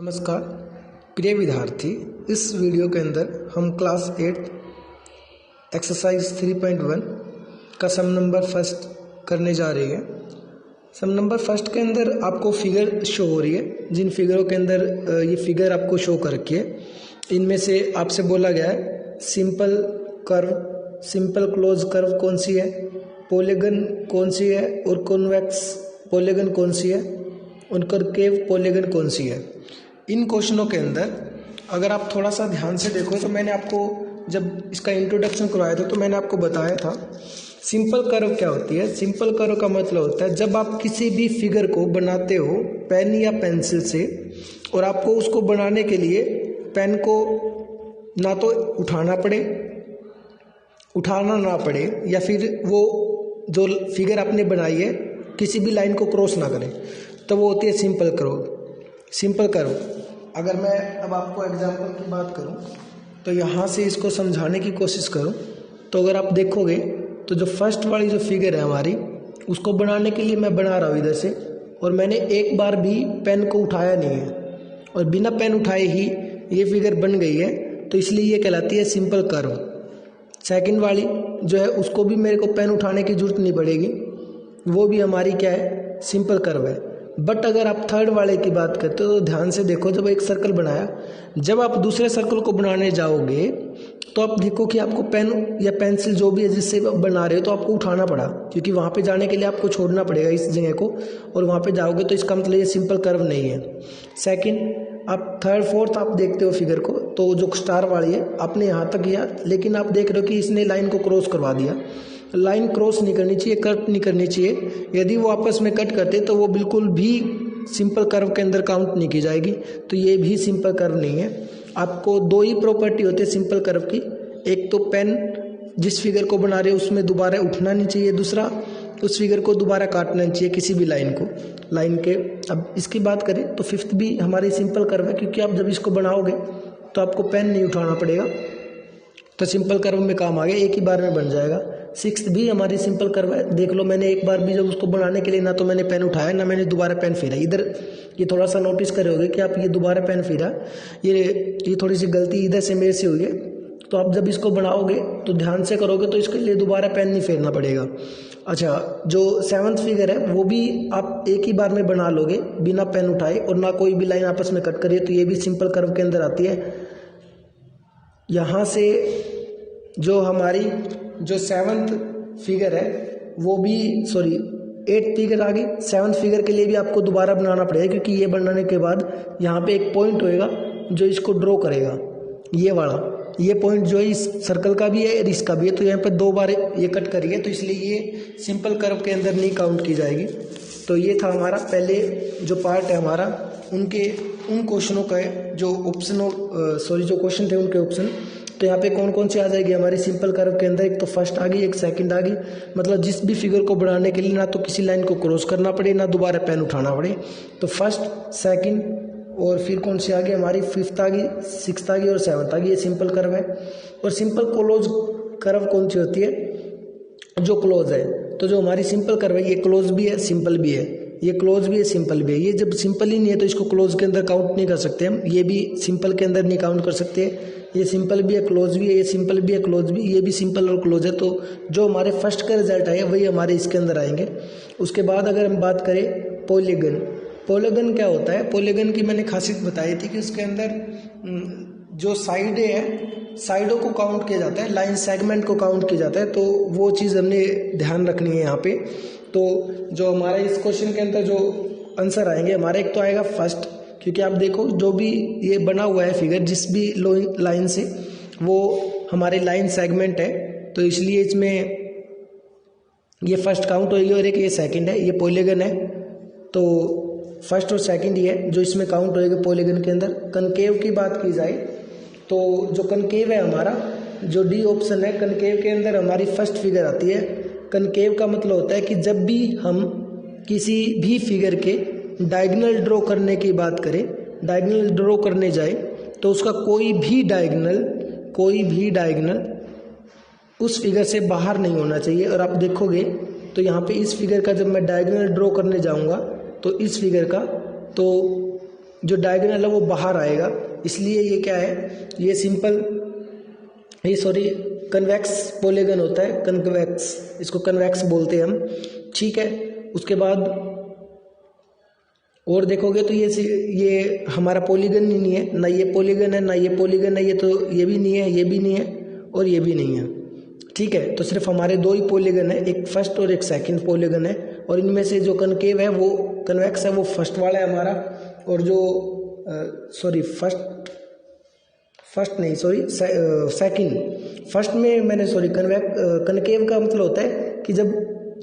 नमस्कार प्रिय विद्यार्थी, इस वीडियो के अंदर हम क्लास 8 एक्सरसाइज 3.1 का सम नंबर फर्स्ट करने जा रहे हैं। सम नंबर फर्स्ट के अंदर आपको फिगर शो हो रही है। जिन फिगरों के अंदर ये फिगर आपको शो कर रखी है, इनमें से आपसे बोला गया है simple curve, simple close curve कौन सी है, पॉलीगन कौन सी है और कॉन्वेक्स पॉलीगन कौन सी है, और कनकेव पॉलीगन कौन सी है। इन क्वेश्चनों के अंदर अगर आप थोड़ा सा ध्यान से देखो तो मैंने आपको जब इसका इंट्रोडक्शन करवाया था तो मैंने आपको बताया था सिंपल कर्व क्या होती है। सिंपल कर्व का मतलब होता है जब आप किसी भी फिगर को बनाते हो पेन या पेंसिल से, और आपको उसको बनाने के लिए पेन को ना तो उठाना ना पड़े, या फिर वो जो फिगर आपने बनाई है किसी भी लाइन को क्रॉस ना करे, तो वो होती है सिंपल कर्व। अगर मैं अब आपको एग्जांपल की बात करूं तो यहाँ से इसको समझाने की कोशिश करूं तो अगर आप देखोगे तो जो फर्स्ट वाली जो फिगर है हमारी, उसको बनाने के लिए मैं बना रहा हूँ इधर से, और मैंने एक बार भी पेन को उठाया नहीं है और बिना पेन उठाए ही ये फिगर बन गई है, तो इसलिए ये कहलाती है सिंपल कर्व। सेकंड वाली जो है उसको भी मेरे को पेन उठाने की जरूरत नहीं पड़ेगी, वो भी हमारी क्या है, सिंपल कर्व है। बट अगर आप थर्ड वाले की बात करते हो तो ध्यान से देखो, जब एक सर्कल बनाया, जब आप दूसरे सर्कल को बनाने जाओगे तो आप देखो कि आपको पेन या पेंसिल जो भी है जिससे आप बना रहे हो तो आपको उठाना पड़ा, क्योंकि वहाँ पे जाने के लिए आपको छोड़ना पड़ेगा इस जगह को, और वहाँ पे जाओगे तो इसका मतलब ये सिंपल कर्व नहीं है। सेकंड, आप थर्ड फोर्थ आप देखते हो फिगर को, तो जो स्टार वाली है आपने यहाँ तक किया, लेकिन आप देख रहे हो कि इसने लाइन को क्रॉस करवा दिया। लाइन क्रॉस नहीं करनी चाहिए, कट नहीं करनी चाहिए। यदि वो आपस में कट करते तो वो बिल्कुल भी सिंपल कर्व के अंदर काउंट नहीं की जाएगी, तो ये भी सिंपल कर्व नहीं है। आपको दो ही प्रॉपर्टी होती है सिंपल कर्व की, एक तो पेन जिस फिगर को बना रहे हो उसमें दोबारा उठना नहीं चाहिए, दूसरा उस फिगर को दोबारा काटना नहीं चाहिए किसी भी लाइन के। अब इसकी बात करें तो फिफ्थ भी हमारी सिंपल कर्व है, क्योंकि आप जब इसको बनाओगे तो आपको पेन नहीं उठाना पड़ेगा, तो सिंपल कर्व में काम आ गया, एक ही बार में बन जाएगा। सिक्स्थ भी हमारी सिंपल कर्व है। देख लो, मैंने एक बार भी जब उसको बनाने के लिए ना तो मैंने पेन उठाया ना मैंने दोबारा पेन फेरा। इधर ये थोड़ा सा नोटिस करोगे कि आप ये दोबारा पेन फेरा, ये थोड़ी सी गलती इधर से मेरे से हुई है। तो आप जब इसको बनाओगे तो ध्यान से करोगे तो इसके लिए दोबारा पेन नहीं फेरना पड़ेगा। अच्छा, जो सेवन्थ फिगर है वो भी आप एक ही बार में बना लोगे बिना पेन उठाए, और ना कोई भी लाइन आपस में कट करिए, तो ये भी सिंपल कर्व के अंदर आती है। यहाँ से जो हमारी जो सेवन्थ फिगर है वो भी एट्थ फिगर आ गई। सेवन्थ फिगर के लिए भी आपको दोबारा बनाना पड़ेगा, क्योंकि ये बनाने के बाद यहाँ पे एक पॉइंट होएगा जो इसको ड्रॉ करेगा, ये वाला। ये पॉइंट जो है इस सर्कल का भी है और इसका भी है, तो यहाँ पे दो बार ये कट करिए, तो इसलिए ये सिंपल कर्व के अंदर नहीं काउंट की जाएगी। तो ये था हमारा पहले जो पार्ट है हमारा, उन क्वेश्चनों का जो जो क्वेश्चन थे उनके ऑप्शन। तो यहाँ पे कौन कौन सी आ जाएगी हमारी सिंपल कर्व के अंदर, एक तो फर्स्ट आ गई, एक सेकंड आ गई। मतलब जिस भी फिगर को बनाने के लिए ना तो किसी लाइन को क्रॉस करना पड़े ना दोबारा पेन उठाना पड़े, तो फर्स्ट, सेकंड, और फिर कौन सी आ गई हमारी, फिफ्थ आ गई, सिक्स्थ आ गई और सेवन्थ आ गई। ये सिंपल कर्व है। और सिंपल क्लोज कर्व कौन सी होती है, जो क्लोज है। तो जो हमारी सिंपल कर्व है ये क्लोज भी है सिंपल भी है, ये क्लोज भी है सिंपल भी है। ये जब सिंपल ही नहीं है तो इसको क्लोज के अंदर काउंट नहीं कर सकते हम, ये भी सिंपल के अंदर नहीं काउंट कर सकते। ये सिंपल भी है क्लोज भी है, ये सिंपल भी है क्लोज भी, ये भी सिंपल और क्लोज है। तो जो हमारे फर्स्ट का रिजल्ट आए वही हमारे इसके अंदर आएंगे। उसके बाद अगर हम बात करें पॉलीगन क्या होता है, पॉलीगन की मैंने खासियत बताई थी कि उसके अंदर जो साइड है, साइडों को काउंट किया जाता है, लाइन सेगमेंट को काउंट किया जाता है, तो वो चीज़ हमने ध्यान रखनी है यहाँ पे। तो जो हमारा इस क्वेश्चन के अंदर जो आंसर आएंगे हमारा, एक तो आएगा फर्स्ट, क्योंकि आप देखो जो भी ये बना हुआ है फिगर जिस भी लाइन से, वो हमारे लाइन सेगमेंट है, तो इसलिए इसमें ये फर्स्ट काउंट होगी, और एक ये सेकंड है, ये पॉलीगन है। तो फर्स्ट और सेकंड ही है जो इसमें काउंट होएगा पॉलीगन के अंदर। कनकेव की बात की जाए तो जो कनकेव है हमारा, जो डी ऑप्शन है, कनकेव के अंदर हमारी फर्स्ट फिगर आती है। कनकेव का मतलब होता है कि जब भी हम किसी भी फिगर के डायगोनल ड्रॉ करने की बात करें, डायगोनल ड्रॉ करने जाए तो उसका कोई भी डायगोनल उस फिगर से बाहर नहीं होना चाहिए। और आप देखोगे तो यहाँ पे इस फिगर का जब मैं डायगोनल ड्रॉ करने जाऊँगा तो इस फिगर का, तो जो डायगोनल है वो बाहर आएगा, इसलिए ये क्या है, ये सिंपल, ये सॉरी कन्वेक्स पॉलीगन होता है, कन्वेक्स, इसको कन्वेक्स बोलते हैं हम, ठीक है। उसके बाद और देखोगे तो ये हमारा पॉलीगन ही नहीं है, ना ये पॉलीगन है ना ये पॉलीगन है, ये तो ये भी नहीं है, ये भी नहीं है और ये भी नहीं है, ठीक है। तो सिर्फ हमारे दो ही पॉलीगन है, एक फर्स्ट और एक सेकंड पॉलीगन है, और इनमें से जो कनकेव है वो कन्वेक्स है वो फर्स्ट वाला है हमारा, और जो सॉरी फर्स्ट नहीं सॉरी सेकंड, फर्स्ट में मैंने सॉरी कनकेव का मतलब होता है कि जब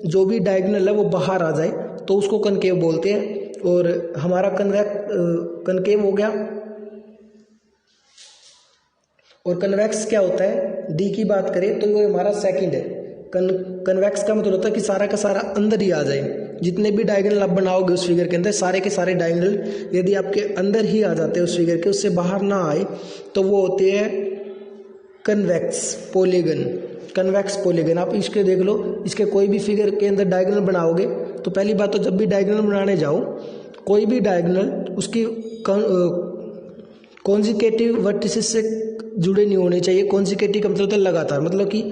जो भी डायगोनल है वो बाहर आ जाए तो उसको कनकेव बोलते हैं, और हमारा कनकेव हो गया। और कन्वेक्स क्या होता है, डी की बात करें तो वो हमारा सेकंड है। कन्वेक्स का मतलब होता है कि सारा का सारा अंदर ही आ जाए, जितने भी डायगोनल आप बनाओगे उस फिगर के अंदर, सारे के सारे डायगोनल यदि आपके अंदर ही आ जाते हैं उस फिगर के, उससे बाहर ना आए, तो वो होते हैं कन्वेक्स पॉलीगन। कन्वेक्स पॉलीगन आप इसके देख लो, इसके कोई भी फिगर के अंदर डायगोनल बनाओगे तो पहली बात तो जब भी डायगोनल बनाने जाओ, कोई भी डायगोनल उसकी कॉन्जिकेटिव वर्टिसेस से जुड़े नहीं होने चाहिए। कॉन्जिकेटिव का मतलब होता है लगातार, मतलब कि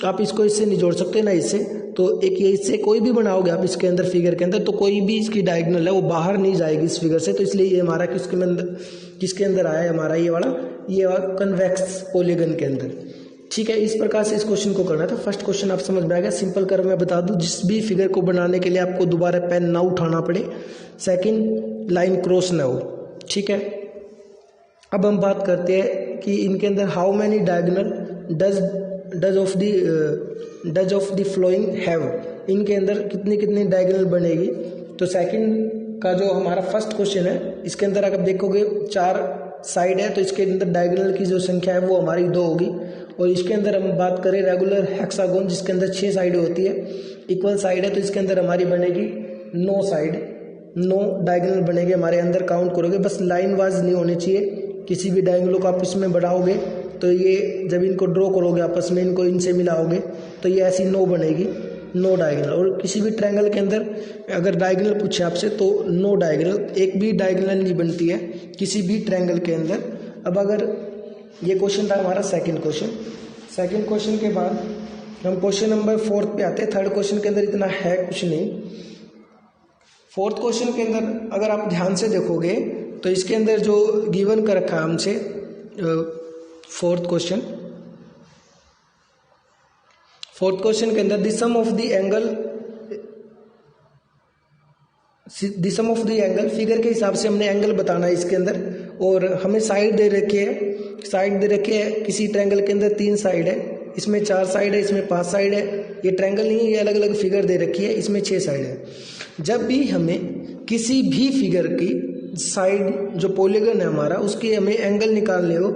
आप इसको इससे नहीं जोड़ सकते ना इससे, तो एक ये इससे कोई भी बनाओगे आप इसके अंदर फिगर के अंदर, तो कोई भी इसकी डायगोनल है वो बाहर नहीं जाएगी इस फिगर से। तो इसलिए ये हमारा किसके अंदर आया है, हमारा ये वाला कन्वेक्स पॉलीगन के अंदर, ठीक है। इस प्रकार से इस क्वेश्चन को करना था। फर्स्ट क्वेश्चन आप समझ में आ गया। सिंपल कर्व मैं बता दूं, जिस भी फिगर को बनाने के लिए आपको दोबारा पेन ना उठाना पड़े, सेकंड लाइन क्रॉस ना हो, ठीक है। अब हम बात करते हैं कि इनके अंदर how many diagonal does of the flowing have, इनके अंदर कितनी कितनी डायगोनल बनेगी। तो सेकंड का जो हमारा फर्स्ट क्वेश्चन है, इसके अंदर अगर देखोगे 4 साइड है, तो इसके अंदर डायगोनल की जो संख्या है वो हमारी 2 होगी। और इसके अंदर हम बात करें रेगुलर हेक्सागोन, जिसके अंदर 6 साइड होती है, इक्वल साइड है, तो इसके अंदर हमारी बनेगी 9 साइड, 9 डायगोनल बनेंगे हमारे अंदर। काउंट करोगे, बस लाइन वाइज नहीं होने चाहिए। किसी भी डायगोनल को आप इसमें बढ़ाओगे तो ये जब इनको ड्रॉ करोगे आपस में, इनको इनसे मिलाओगे तो ये ऐसी 9 बनेगी, 9 डायगोनल। और किसी भी ट्रायंगल के अंदर अगर डायगोनल पूछे आपसे तो 9 डायगोनल, एक भी डायगोनल नहीं बनती है किसी भी ट्रायंगल के अंदर। अब अगर ये क्वेश्चन था हमारा सेकंड क्वेश्चन। सेकंड क्वेश्चन के बाद हम क्वेश्चन नंबर 4 पे आते हैं। थर्ड क्वेश्चन के अंदर इतना है कुछ नहीं। फोर्थ क्वेश्चन के अंदर अगर आप ध्यान से देखोगे तो इसके अंदर जो गिवन कर रखा है हमसे, फोर्थ क्वेश्चन के अंदर the sum of the angle, figure के हिसाब से हमने एंगल बताना है इसके अंदर। और हमें साइड दे रखी है, किसी ट्रायंगल के अंदर 3 साइड है, इसमें 4 साइड है, इसमें 5 साइड है। ये ट्रायंगल नहीं है, ये अलग अलग फिगर दे रखी है, इसमें 6 साइड है। जब भी हमें किसी भी फिगर की साइड जो पॉलीगन है हमारा, उसकी हमें एंगल निकालने हो,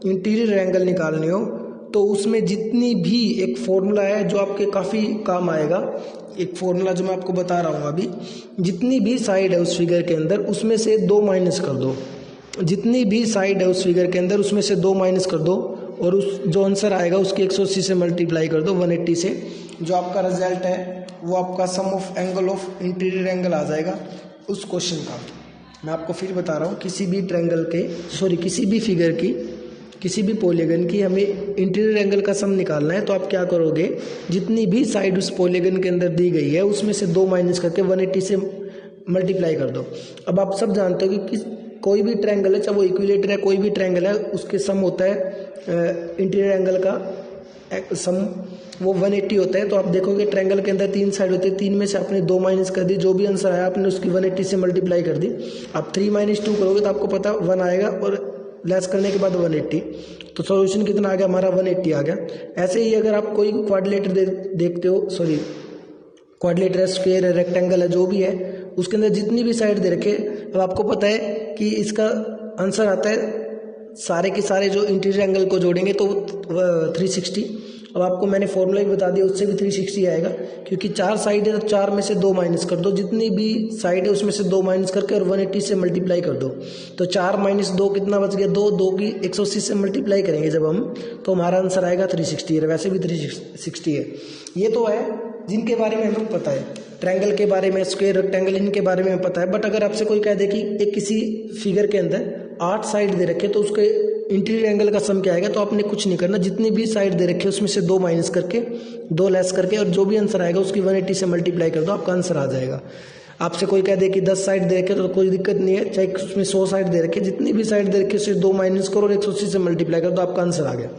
इंटीरियर एंगल निकालने हो, तो उसमें जितनी भी एक फॉर्मूला है जो आपके काफ़ी काम आएगा, एक फॉर्मूला जो मैं आपको बता रहा हूँ अभी, जितनी भी साइड है उस फिगर के अंदर उसमें से 2 माइनस कर दो, जितनी भी साइड है उस फिगर के अंदर उसमें से 2 माइनस कर दो, और उस जो आंसर आएगा उसके 180 से मल्टीप्लाई कर दो 180 से, जो आपका रिजल्ट है वो आपका sum of angle of interior angle आ जाएगा उस क्वेश्चन का। मैं आपको फिर बता रहा हूँ, किसी भी फिगर की, किसी भी पॉलीगन की हमें इंटीरियर एंगल का सम निकालना है, तो आप क्या करोगे, जितनी भी साइड उस पॉलीगन के अंदर दी गई है उसमें से 2 माइनस करके 180 से मल्टीप्लाई कर दो। अब आप सब जानते हो कि कोई भी ट्रायंगल है, चाहे वो इक्विलेटर है, कोई भी ट्रायंगल है, उसके सम होता है इंटीरियर एंगल का सम वो 180 होता है। तो आप देखोगे ट्रायंगल के अंदर 3 साइड होते हैं, 3 में से आपने 2 माइनस कर दी, जो भी आंसर आया आपने उसकी 180 से मल्टीप्लाई कर दी। आप 3 - 2 करोगे तो आपको पता 1 आएगा, और लेस करने के बाद 180, तो सॉल्यूशन कितना आ गया हमारा, 180 आ गया। ऐसे ही अगर आप कोई क्वाड्रिलेटर देखते हो, क्वाड्रिलेटर है, स्क्वायर है, रेक्टेंगल है, जो भी है, उसके अंदर जितनी भी साइड दे रखे, अब आपको पता है कि इसका आंसर आता है सारे के सारे जो इंटीरियर एंगल को जोड़ेंगे तो 360। अब आपको मैंने फॉर्मूला भी बता दिया, उससे भी 360 आएगा, क्योंकि 4 साइड है तो 4 में से 2 माइनस कर दो, जितनी भी साइड है उसमें से 2 माइनस करके और 180 से मल्टीप्लाई कर दो। तो 4 - 2 कितना बच गया, 2 की 180 से मल्टीप्लाई करेंगे जब हम, तो हमारा आंसर आएगा 360 है। वैसे भी 360 है। ये तो है जिनके बारे में हमें पता है, ट्रायंगल के बारे में, स्क्वायर, रेक्टेंगल, इनके बारे में हमें पता है। बट अगर आपसे कोई कह दे कि एक किसी फिगर के अंदर 8 साइड दे रखे तो उसके इंटीरियर एंगल का सम क्या आएगा, तो आपने कुछ नहीं करना, जितनी भी साइड दे रखे उसमें से 2 माइनस करके, 2 लेस करके, और जो भी आंसर आएगा उसकी 180 से मल्टीप्लाई कर दो, आपका आंसर आ जाएगा। आपसे कोई कह दे कि 10 साइड दे रखे तो कोई दिक्कत नहीं है, चाहे उसमें 100 साइड दे रखे, जितनी भी साइड दे रखे उससे 2 माइनस करो और 180 से मल्टीप्लाई करो तो आपका आंसर आ गया।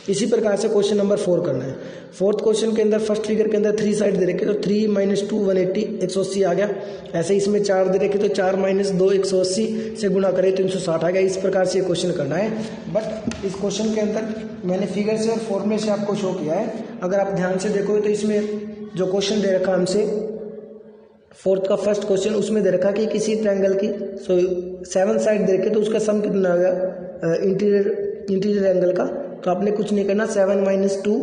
इसी प्रकार से क्वेश्चन नंबर 4 करना है। फोर्थ क्वेश्चन के अंदर फर्स्ट फिगर के अंदर 3 साइड दे रखे तो 3 - 2 180, 180 आ गया। ऐसे इसमें 4 दे रखे तो 4 - 2 180 से गुणा करें तो 360 आ गया। इस प्रकार से क्वेश्चन करना है। बट इस क्वेश्चन के अंदर मैंने फिगर से और फॉर्मूले से आपको शो किया है। अगर आप ध्यान से देखोगे तो इसमें जो क्वेश्चन दे रखा हमसे फोर्थ का फर्स्ट क्वेश्चन, उसमें दे रखा कि किसी ट्रायंगल की 7 साइड दे रखे तो उसका सम कितना आ गया इंटीरियर एंगल का। तो आपने कुछ नहीं करना, 7 - 2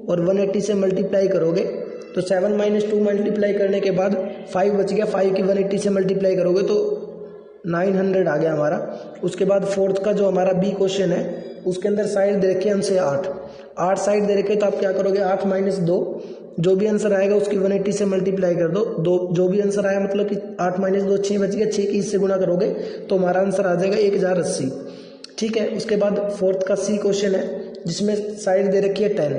और 180 से मल्टीप्लाई करोगे तो 7 - 2 मल्टीप्लाई करने के बाद 5 बच गया, 5 की 180 से मल्टीप्लाई करोगे तो 900 आ गया हमारा। उसके बाद फोर्थ का जो हमारा बी क्वेश्चन है उसके अंदर साइड दे रखी है हमसे 8 साइड दे रखे तो आप क्या करोगे, 8 - 2, जो भी आंसर आएगा उसकी 180 से मल्टीप्लाई कर दो, जो भी आंसर आया मतलब कि 8 - 2 6 बच गया, 6 की इससे गुणा करोगे तो हमारा आंसर आ जाएगा 1080। ठीक है। उसके बाद फोर्थ का सी क्वेश्चन है जिसमें साइड दे रखी है 10,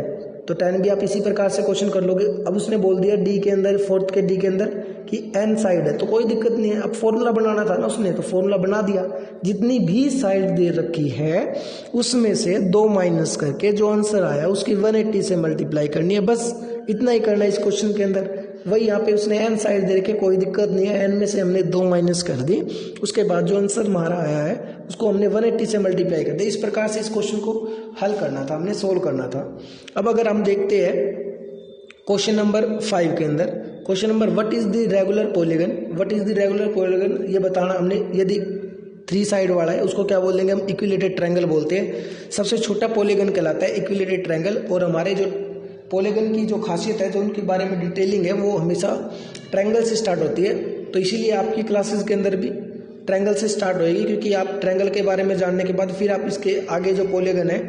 तो 10 भी आप इसी प्रकार से क्वेश्चन कर लोगे। अब उसने बोल दिया डी के अंदर, फोर्थ के डी के अंदर कि n साइड है तो कोई दिक्कत नहीं है। अब फॉर्मूला बनाना था ना उसने, तो फॉर्मूला बना दिया। जितनी भी साइड दे रखी है उसमें से 2 माइनस करके जो आंसर आया उसकी 180 से मल्टीप्लाई करनी है, बस इतना ही करना है इस क्वेश्चन के अंदर। वही यहाँ पे उसने n साइड दे रखे, कोई दिक्कत नहीं है, n में से हमने 2 माइनस कर दी, उसके बाद जो आंसर हमारा आया है उसको हमने 180 से मल्टीप्लाई कर दिया। इस प्रकार से इस क्वेश्चन को हल करना था, हमने सोल्व करना था। अब अगर हम देखते हैं क्वेश्चन नंबर 5 के अंदर, question number what is the regular polygon, what is the regular polygon ये बताना हमने। यदि 3 साइड वाला है उसको क्या बोलेंगे हम, इक्विलेटरल ट्रायंगल बोलते हैं। सबसे छोटा पॉलीगन कहलाता है इक्विलेटरल ट्रायंगल। और हमारे जो पॉलीगन की जो खासियत है, जो उनके बारे में डिटेलिंग है, वो हमेशा ट्रायंगल से स्टार्ट होती है। तो इसीलिए आपकी क्लासेस के अंदर भी ट्रायंगल से स्टार्ट होएगी, क्योंकि आप ट्रायंगल के बारे में जानने के बाद फिर आप इसके आगे जो पॉलीगन है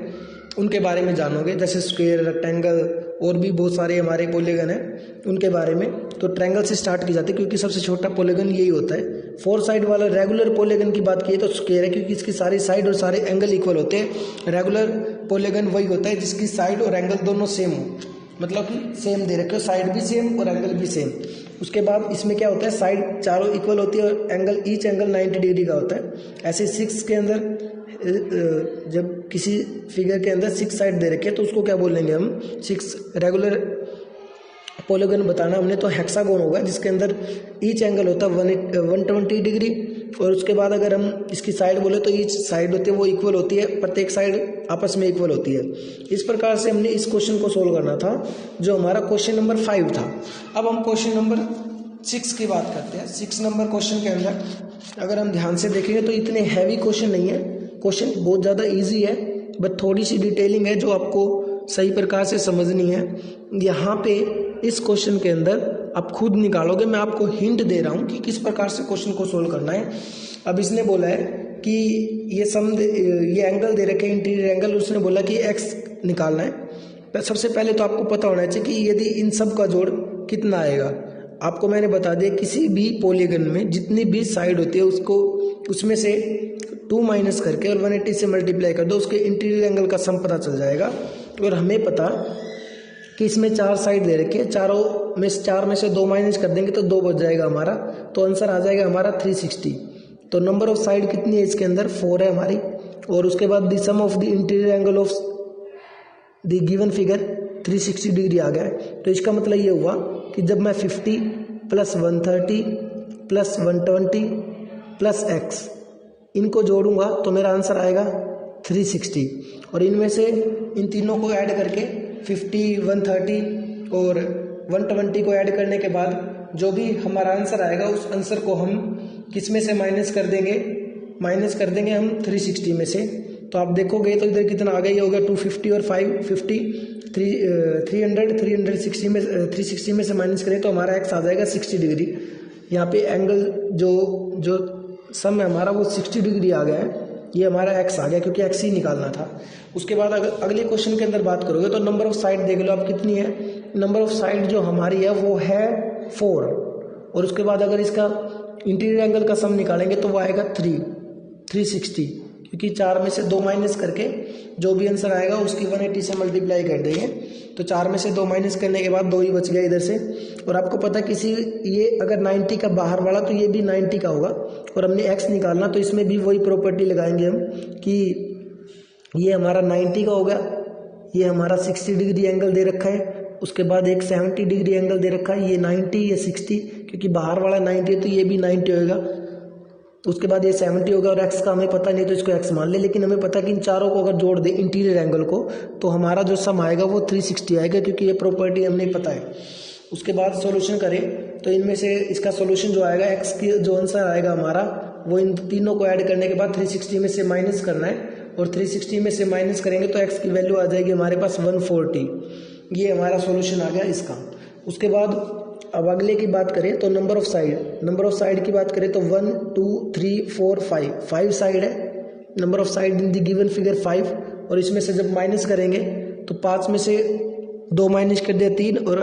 उनके बारे में जानोगे, जैसे स्क्वायर, रेक्टेंगल और भी बहुत सारे हमारे पॉलीगन हैं उनके बारे में। तो ट्रायंगल से स्टार्ट की जाती है क्योंकि सबसे छोटा पॉलीगन यही होता है। 4 साइड वाला रेगुलर पॉलीगन की बात की तो स्क्वायर है, क्योंकि इसकी सारी साइड और सारे एंगल इक्वल होते हैं। रेगुलर पॉलीगन वही होता है जिसकी साइड और एंगल दोनों सेम हो, मतलब कि सेम दे रखे हो, साइड भी सेम और एंगल भी सेम। उसके बाद इसमें क्या होता है, साइड चारों इक्वल होती है और एंगल, ईच एंगल 90 डिग्री का होता है। ऐसे 6 के अंदर जब किसी फिगर के अंदर 6 साइड दे रखे तो उसको क्या बोलेंगे हम, 6 रेगुलर पॉलीगन बताना हमने तो हेक्सागोन होगा, जिसके अंदर ईच एंगल होता है 120 डिग्री। और उसके बाद अगर हम इसकी साइड बोले तो ईच साइड होती है वो इक्वल होती है, प्रत्येक साइड आपस में इक्वल होती है। इस प्रकार से हमने इस क्वेश्चन को सोल्व करना था, जो हमारा क्वेश्चन नंबर 5 था। अब हम क्वेश्चन नंबर 6 की बात करते हैं। 6 नंबर क्वेश्चन के अंदर अगर हम ध्यान से देखेंगे तो इतने हैवी क्वेश्चन नहीं है, क्वेश्चन बहुत ज़्यादा ईजी है, बट थोड़ी सी डिटेलिंग है जो आपको सही प्रकार से समझनी है। यहाँ पे इस क्वेश्चन के अंदर आप खुद निकालोगे, मैं आपको हिंट दे रहा हूँ कि किस प्रकार से क्वेश्चन को सोल्व करना है। अब इसने बोला है कि ये एंगल दे रखे इंटीरियर एंगल, उसने बोला कि एक्स निकालना है। सबसे पहले तो आपको पता होना चाहिए कि यदि इन सब का जोड़ कितना आएगा। आपको मैंने बता दिया किसी भी पॉलीगन में जितनी भी साइड होती है उसको उसमें से 2 माइनस करके और 180 से मल्टीप्लाई कर दो, उसके इंटीरियर एंगल का सम पता चल जाएगा। और हमें पता कि इसमें 4 साइड दे रखी है, 4 में से 2 माइनस कर देंगे तो 2 बच जाएगा हमारा, तो आंसर आ जाएगा हमारा 360। तो नंबर ऑफ साइड कितनी है इसके अंदर, 4 है हमारी। और उसके बाद the sum of the interior angle of the given figure 360 degree आ गया है। तो इसका मतलब ये हुआ कि जब मैं 50 + 130 + 120 + x इनको जोड़ूंगा तो मेरा आंसर आएगा 360। और इनमें से इन तीनों को ऐड करके 50, 130 और 120 को ऐड करने के बाद जो भी हमारा आंसर आएगा उस आंसर को हम किस में से माइनस कर देंगे हम 360 में से। तो आप देखोगे तो इधर कितना आ गया, ये हो गया 250 और 550, 360 में से माइनस करें तो हमारा एक्स आ जाएगा 60 डिग्री। यहाँ पे एंगल जो सम है हमारा वो 60 डिग्री आ गया है, ये हमारा एक्स आ गया क्योंकि एक्स ही निकालना था। उसके बाद अगर अगले क्वेश्चन के अंदर बात करोगे तो नंबर ऑफ साइड देख लो आप कितनी है, नंबर ऑफ साइड जो हमारी है वो है 4, और उसके बाद अगर इसका इंटीरियर एंगल का सम निकालेंगे तो वो आएगा 360, क्योंकि 4 में से 2 माइनस करके जो भी आंसर आएगा उसकी 180 से मल्टीप्लाई कर देंगे। तो 4 में से 2 माइनस करने के बाद 2 ही बच गया इधर से। और आपको पता है किसी ये अगर 90 का बाहर वाला तो ये भी 90 का होगा, और हमने x निकालना तो इसमें भी वही प्रॉपर्टी लगाएंगे हम कि ये हमारा 90 का होगा, ये हमारा 60 डिग्री एंगल दे रखा है, उसके बाद एक 70 डिग्री एंगल दे रखा है, ये 90 ये 60, क्योंकि बाहर वाला 90 है तो ये भी 90 होगा, उसके बाद ये 70 होगा, और x का हमें पता नहीं तो इसको x मान ले। लेकिन हमें पता है कि इन चारों को अगर जोड़ दे इंटीरियर एंगल को तो हमारा जो सम आएगा वो 360 आएगा, क्योंकि ये प्रॉपर्टी हमें पता है। उसके बाद सॉल्यूशन करें तो इनमें से इसका सॉल्यूशन जो आएगा x की जो आंसर आएगा हमारा वो इन तीनों को ऐड करने के बाद 360 में से माइनस करना है, और 360 में से माइनस करेंगे तो x की वैल्यू आ जाएगी हमारे पास 140। ये हमारा सॉल्यूशन आ गया इसका। उसके बाद अब अगले की बात करें तो नंबर ऑफ साइड की बात करें तो 1 2 3 4 5 साइड है। Number of side in the given figure 5, और इसमें से जब माइनस करेंगे तो 5 में से 2 माइनस कर दिया 3, और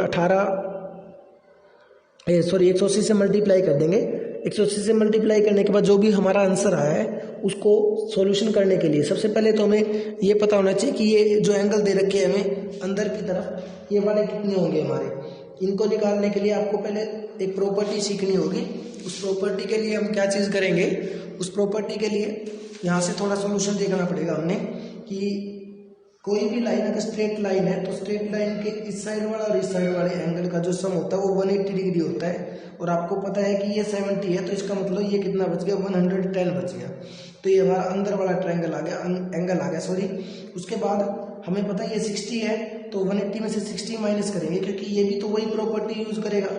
180 से मल्टीप्लाई कर देंगे। 180 से मल्टीप्लाई करने के बाद जो भी हमारा आंसर आया है उसको सॉल्यूशन करने के लिए सबसे पहले तो हमें ये पता होना चाहिए कि ये जो एंगल दे रखे हैं हमें अंदर की तरफ ये वाले कितने होंगे हमारे। इनको निकालने के लिए आपको पहले एक प्रॉपर्टी सीखनी होगी। उस प्रॉपर्टी के लिए हम क्या चीज़ करेंगे, उस प्रॉपर्टी के लिए यहाँ से थोड़ा सॉल्यूशन देखना पड़ेगा हमने कि कोई भी लाइन अगर स्ट्रेट लाइन है तो स्ट्रेट लाइन के इस साइड वाला और इस साइड वाले एंगल का जो सम होता है वो 180 डिग्री होता है, और आपको पता है कि ये 70 है तो इसका मतलब ये कितना बच गया 110 बच गया। तो ये हमारा अंदर वाला ट्रायंगल आ गया, एंगल आ गया सॉरी। उसके बाद हमें पता है ये 60 है तो 180 में से 60 माइनस करेंगे, क्योंकि ये भी तो वही प्रॉपर्टी यूज करेगा।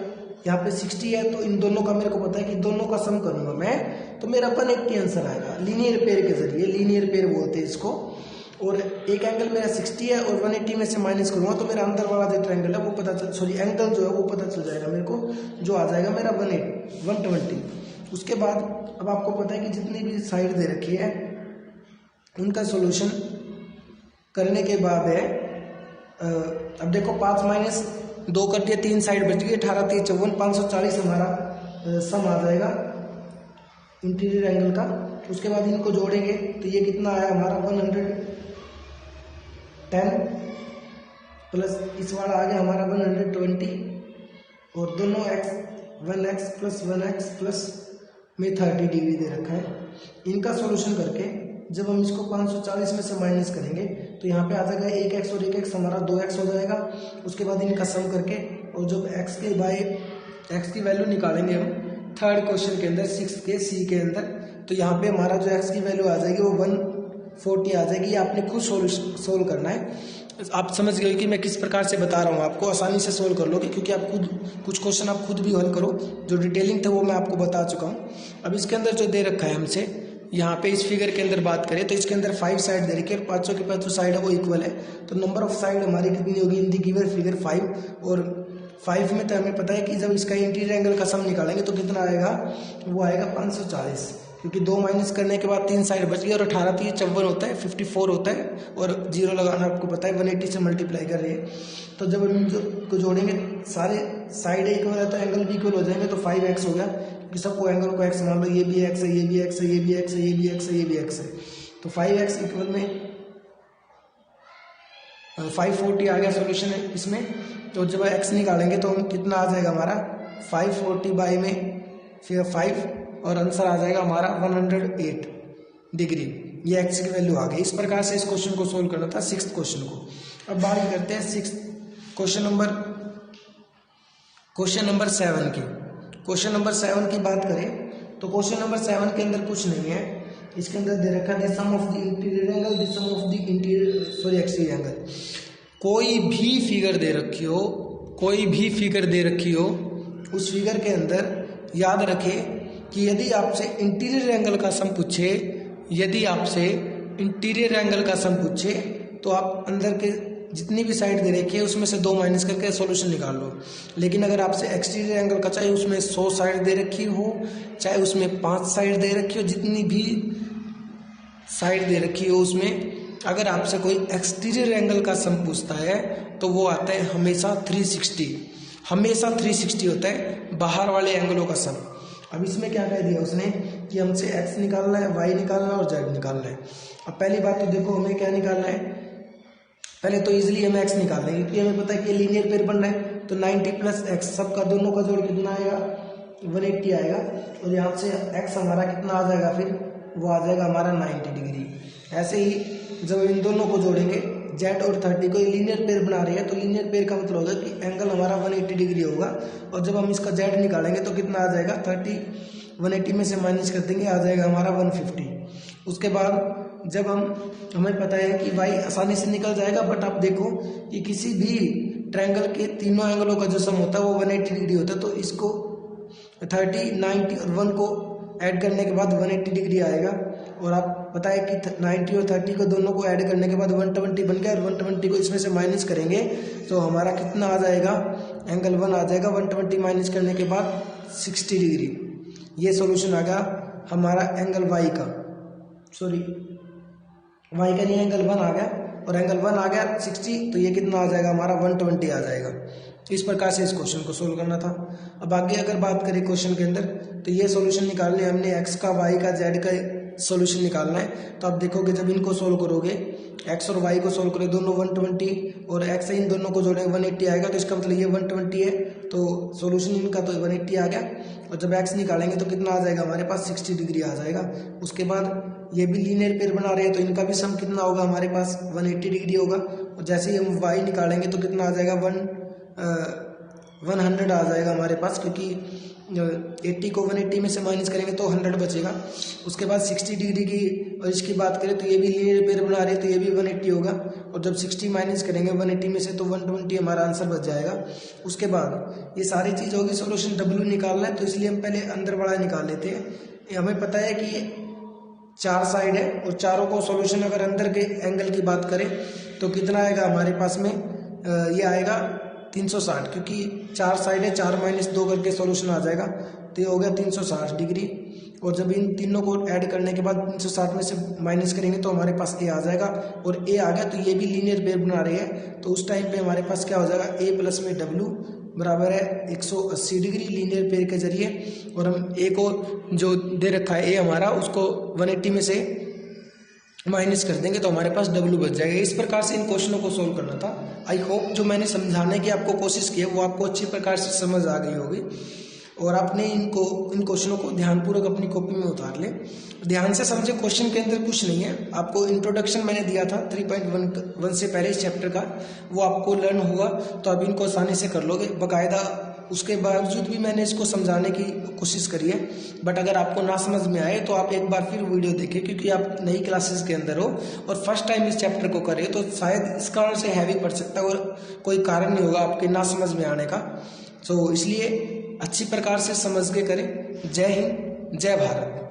यहाँ पे 60 है तो इन दोनों का मेरे को पता है कि दोनों का सम करूंगा मैं तो मेरा 180 आंसर आएगा लीनियर पेयर के जरिए, लीनियर पेयर बोलते हैं इसको। और एक एंगल मेरा 60 है और 180 में से माइनस करूंगा तो मेरा अंदर वाला जो ट्रायंगल है वो पता चल एंगल जो है वो पता चल जाएगा मेरे को, जो आ जाएगा मेरा 120। उसके बाद अब आपको पता है कि जितनी भी साइड दे रखी है उनका सॉल्यूशन करने के बाद है अब देखो 5 माइनस 2 कर दिया, 3 साइड बच गई, 18 3 54 540 हमारा सम आ जाएगा इंटीरियर एंगल का। उसके बाद इनको जोड़ेंगे तो ये कितना आया हमारा 110 प्लस इस वाला आ गया हमारा 120, और दोनों x प्लस 1x प्लस में 30 डिग्री दे रखा है। इनका सॉल्यूशन करके जब हम इसको 540 में से माइनस करेंगे तो यहाँ पे आ जाएगा 1x और 1x हमारा 2x हो जाएगा। उसके बाद इनका सम करके और जब x के बाय x की वैल्यू निकालेंगे हम थर्ड क्वेश्चन के अंदर 6 के सी के अंदर, तो यहाँ पे हमारा जो x की वैल्यू आ जाएगी वो 140 आ जाएगी। ये आपने खुद सोल्व करना है। आप समझ गए कि मैं किस प्रकार से बता रहा हूँ, आपको आसानी से सोल्व कर लोगे क्योंकि आप खुद कुछ क्वेश्चन आप खुद भी हल करो। जो डिटेलिंग थे वो मैं आपको बता चुका हूँ। अब इसके अंदर जो दे रखा है हमसे यहाँ पे इस फिगर के अंदर बात करें तो इसके अंदर 5 साइड दे रखी है और पाँचों की पाँचों साइड है वो इक्वल है। तो नंबर ऑफ साइड हमारी कितनी होगी इन दी गिवन फिगर 5, और 5 में तो हमें पता है कि जब इसका इंटीरियर एंगल का सम निकालेंगे तो कितना आएगा, वो आएगा 540, क्योंकि 2 माइनस करने के बाद 3 साइड बच गई और 18 3 54 होता है, 54 होता है, और 0 लगाना आपको पता है 180 से मल्टीप्लाई कर रही है। तो जब हम को जोड़ेंगे सारे साइड इक्वल है तो एंगल भी इक्वल हो जाएंगे, तो 5x हो गया क्योंकि सबको एंगल को x मान लो, ये भी x है, ये भी x है, ये भी x है, ये भी x है, ये भी x है। तो 5x इक्वल में 540 आ गया सॉल्यूशन है इसमें। तो जब x निकालेंगे तो हम कितना आ जाएगा हमारा 540 बाई में फिर 5 और आंसर आ जाएगा हमारा 108 डिग्री। ये x की वैल्यू आ गई। इस प्रकार से इस क्वेश्चन को सोल्व करना था, 6th क्वेश्चन को। अब बात करते हैं 6th क्वेश्चन नंबर 7 की। क्वेश्चन नंबर 7 की बात करें तो क्वेश्चन नंबर 7 के अंदर कुछ नहीं है। इसके अंदर दे रखा है sum of the interior angle, the sum of the exterior angle. कोई भी फिगर दे रखी हो, कोई भी फिगर दे रखी हो, उस फिगर के अंदर याद रखें कि यदि आपसे इंटीरियर एंगल का सम पूछे, यदि आपसे इंटीरियर एंगल का सम पूछे तो आप अंदर के जितनी भी साइड दे रखी है उसमें से 2 माइनस करके सॉल्यूशन निकाल लो। लेकिन अगर आपसे एक्सटीरियर एंगल का चाहे उसमें 100 साइड दे रखी हो, चाहे उसमें 5 साइड दे रखी हो, जितनी भी साइड दे रखी हो उसमें अगर आपसे कोई एक्सटीरियर एंगल का सम पूछता है तो वो आता है हमेशा 360, हमेशा 360 होता है बाहर वाले एंगलों का सम। अब इसमें क्या कह दिया उसने कि हमसे x निकालना है, y निकालना है और z निकालना है। अब पहली बात तो देखो हमें क्या निकालना है, पहले तो इजीली हमें x निकालना है क्योंकि हमें पता है कि लीनियर पेयर बन रहा है। तो 90 प्लस x सबका दोनों का जोड़ कितना आएगा, 180 आएगा। और यहाँ से x हमारा कितना आ जाएगा, फिर वो आ जाएगा हमारा 90 डिग्री। ऐसे ही जब इन दोनों को जोड़ेंगे z और 30 को लीनियर पेयर बना रही है, तो लीनियर पेयर का मतलब होगा कि एंगल हमारा 180 डिग्री होगा। और जब हम इसका z निकालेंगे तो कितना आ जाएगा, 30 180 में से माइनस कर देंगे, आ जाएगा हमारा 150। उसके बाद जब हमें पता है कि y आसानी से निकल जाएगा, बट आप देखो कि किसी भी ट्रायंगल के तीनों एंगलों का जो सम होता है वो 180 डिग्री होता है। तो इसको 30, 90 और 1 को ऐड करने के बाद 180 डिग्री आएगा। और आप पता है कि 90 और 30 को दोनों को ऐड करने के बाद 120 बन गया, और 120 को इसमें से माइनस करेंगे तो हमारा कितना आ जाएगा, एंगल 1 आ जाएगा। 120 माइनस करने के बाद 60 डिग्री। ये सॉल्यूशन आ गया हमारा एंगल y का, सॉरी y का नहीं, एंगल 1 आ गया। और एंगल 1 आ गया 60, तो ये कितना आ जाएगा हमारा 120 आ जाएगा। इस प्रकार से इस क्वेश्चन को सोल्व करना था। अब आगे अगर बात करें क्वेश्चन के अंदर, तो ये सॉल्यूशन निकालने हमने x का, y का, z का सॉल्यूशन निकालना है। तो आप देखोगे जब इनको सोल्व करोगे, x और y को सोल्व करोगे दोनों 120 और x से इन दोनों को जोड़ेंगे 180 आएगा। तो इसका मतलब ये 120 है, तो सॉल्यूशन इनका तो 180 आ गया। और जब x निकालेंगे तो कितना आ जाएगा हमारे पास, 60 डिग्री आ जाएगा। उसके बाद ये भी लीनियर पेयर बना रहे हैं तो इनका भी सम कितना होगा हमारे पास, 180 डिग्री होगा। और जैसे ही हम y निकालेंगे तो कितना आ जाएगा, 100 आ जाएगा हमारे पास, क्योंकि 80 को 180 में से माइनस करेंगे तो 100 बचेगा। उसके बाद 60 डिग्री की और इसकी बात करें तो ये भी लीनियर पेयर बना रहे हैं तो ये भी 180 होगा। और जब 60 माइनस करेंगे 180 में से तो 120 हमारा आंसर बच जाएगा। उसके बाद ये सारी चीज़ होगी, सॉल्यूशन W निकालना है, तो इसलिए हम पहले अंदर वाला निकाल लेते हैं। हमें पता है कि 4 साइड है और चारों को सॉल्यूशन अगर अंदर के एंगल की बात करें तो कितना आएगा हमारे पास में, ये आएगा 360, क्योंकि 4 साइड है, 4 माइनस 2 करके सॉल्यूशन आ जाएगा। तो ये हो गया 360 डिग्री। और जब इन तीनों को ऐड करने के बाद 360 में से माइनस करेंगे तो हमारे पास ए आ जाएगा। और ए आ गया तो ये भी लीनियर पेयर बना रही है, तो उस टाइम पे हमारे पास क्या हो जाएगा, ए प्लस में डब्ल्यू बराबर है 180 डिग्री लीनियर पेयर के जरिए। और हम ए को जो दे रखा है ए हमारा, उसको 180 में से माइनस कर देंगे तो हमारे पास W बच जाएगा। इस प्रकार से इन क्वेश्चनों को सोल्व करना था। आई होप जो मैंने समझाने की आपको कोशिश की है वो आपको अच्छी प्रकार से समझ आ गई होगी और आपने इन क्वेश्चनों को ध्यानपूर्वक अपनी कॉपी में उतार ले। ध्यान से समझे, क्वेश्चन के अंदर कुछ नहीं है। आपको इंट्रोडक्शन मैंने दिया था 3.1 से पहले इस चैप्टर का, वो आपको लर्न हुआ तो आप इनको आसानी से कर लोगे बाकायदा। उसके बावजूद भी मैंने इसको समझाने की कोशिश करी है, बट अगर आपको ना समझ में आए तो आप एक बार फिर वीडियो देखें, क्योंकि आप नई क्लासेस के अंदर हो और फर्स्ट टाइम इस चैप्टर को करें तो शायद इस कारण से हैवी पड़ सकता है और कोई कारण नहीं होगा आपके ना समझ में आने का। तो इसलिए अच्छी प्रकार से समझ के करें। जय हिंद, जय भारत।